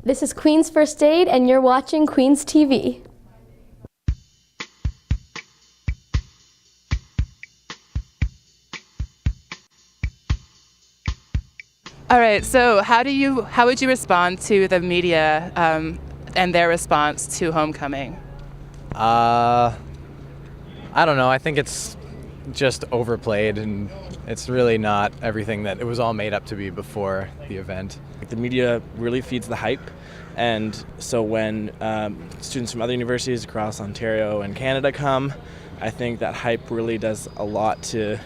This is Queen's First Aid, and you're watching Queen's TV. All right, so how would you respond to the media and their response to homecoming? I don't know. I think it's just overplayed, and it's really not everything that it was all made up to be before the event. The media really feeds the hype, and so when students from other universities across Ontario and Canada come, I think that hype really does a lot to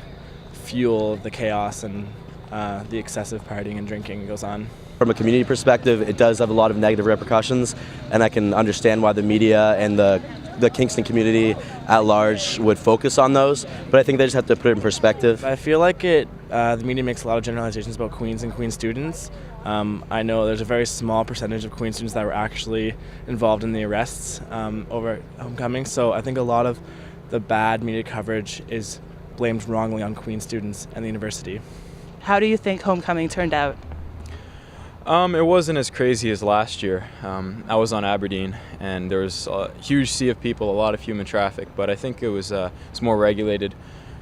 fuel the chaos and the excessive partying and drinking that goes on. From a community perspective, it does have a lot of negative repercussions, and I can understand why the media and the Kingston community at large would focus on those, but I think they just have to put it in perspective. I feel like the media makes a lot of generalizations about Queen's and Queen students. I know there's a very small percentage of Queen students that were actually involved in the arrests over homecoming, so I think a lot of the bad media coverage is blamed wrongly on Queen students and the university. How do you think homecoming turned out? It wasn't as crazy as last year. I was on Aberdeen, and there was a huge sea of people, a lot of human traffic, but I think it was more regulated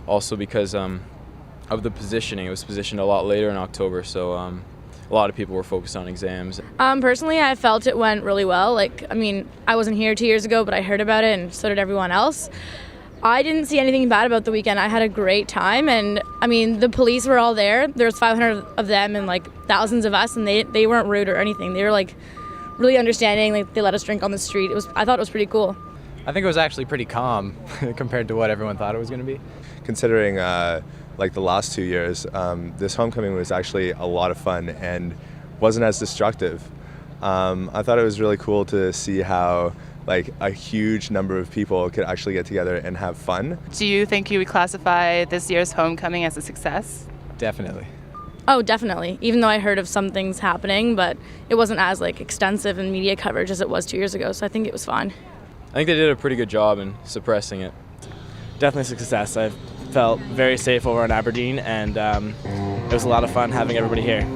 also because of the positioning. It was positioned a lot later in October, so a lot of people were focused on exams. Personally, I felt it went really well. I wasn't here 2 years ago, but I heard about it, and so did everyone else. I didn't see anything bad about the weekend. I had a great time, and the police were all there. There was 500 of them and thousands of us, and they weren't rude or anything. They were really understanding. They let us drink on the street. I thought it was pretty cool. I think it was actually pretty calm compared to what everyone thought it was going to be. Considering the last 2 years, this homecoming was actually a lot of fun and wasn't as destructive. I thought it was really cool to see how a huge number of people could actually get together and have fun. Do you think you would classify this year's homecoming as a success? Definitely. Oh, definitely. Even though I heard of some things happening, but it wasn't as extensive in media coverage as it was 2 years ago, so I think it was fine. I think they did a pretty good job in suppressing it. Definitely a success. I felt very safe over in Aberdeen, and it was a lot of fun having everybody here.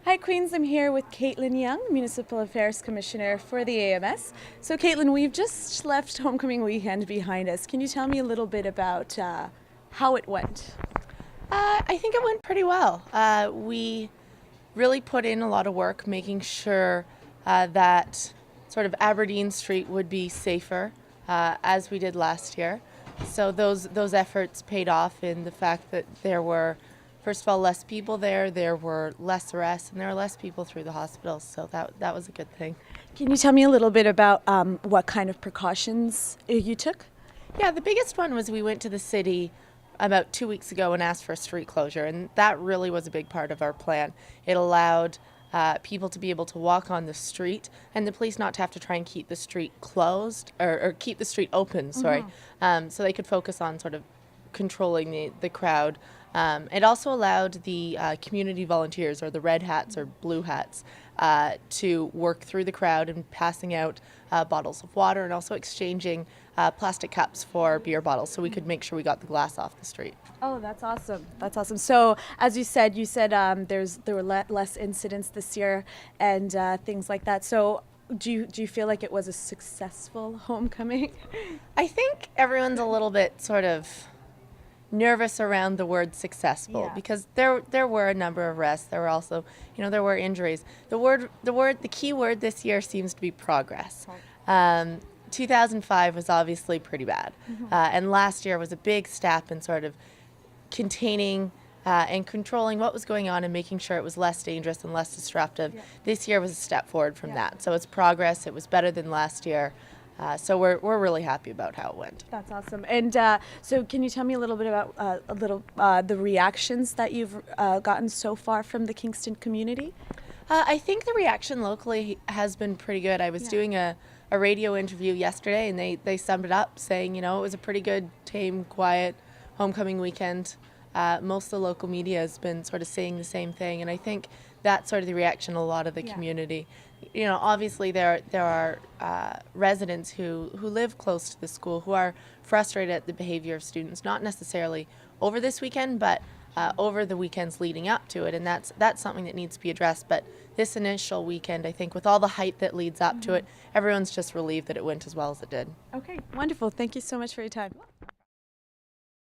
Hi Queens, I'm here with Caitlin Young, Municipal Affairs Commissioner for the AMS. So Caitlin, we've just left homecoming weekend behind us. Can you tell me a little bit about how it went? I think it went pretty well. We really put in a lot of work making sure that sort of Aberdeen Street would be safer as we did last year. So those efforts paid off in the fact that there were, first of all, less people there were less arrests, and there were less people through the hospitals, so that was a good thing. Can you tell me a little bit about what kind of precautions you took? Yeah, the biggest one was we went to the city about 2 weeks ago and asked for a street closure, and that really was a big part of our plan. It allowed people to be able to walk on the street, and the police not to have to try and keep the street closed, or keep the street open, sorry, so they could focus on sort of controlling the crowd. It also allowed the community volunteers, or the red hats or blue hats, to work through the crowd and passing out bottles of water, and also exchanging plastic cups for beer bottles, so we could make sure we got the glass off the street. Oh, that's awesome. That's awesome. So, as you said there were less incidents this year and things like that. So, do you feel like it was a successful homecoming? I think everyone's a little bit sort of nervous around the word successful, because there were a number of arrests. There were also, there were injuries. The key word this year seems to be progress. 2005 was obviously pretty bad, and last year was a big step in sort of containing and controlling what was going on and making sure it was less dangerous and less disruptive. This year was a step forward from that. So it's progress. It was better than last year. So we're really happy about how it went. That's awesome. And so can you tell me a little bit about the reactions that you've gotten so far from the Kingston community? I think the reaction locally has been pretty good. I was doing a radio interview yesterday, and they summed it up saying, it was a pretty good, tame, quiet homecoming weekend. Most of the local media has been sort of saying the same thing, and I think that's sort of the reaction of a lot of the community. Obviously there are residents who live close to the school who are frustrated at the behavior of students, not necessarily over this weekend, but over the weekends leading up to it, and that's something that needs to be addressed. But this initial weekend, I think, with all the hype that leads up to it, everyone's just relieved that it went as well as it did. Okay, wonderful. Thank you so much for your time.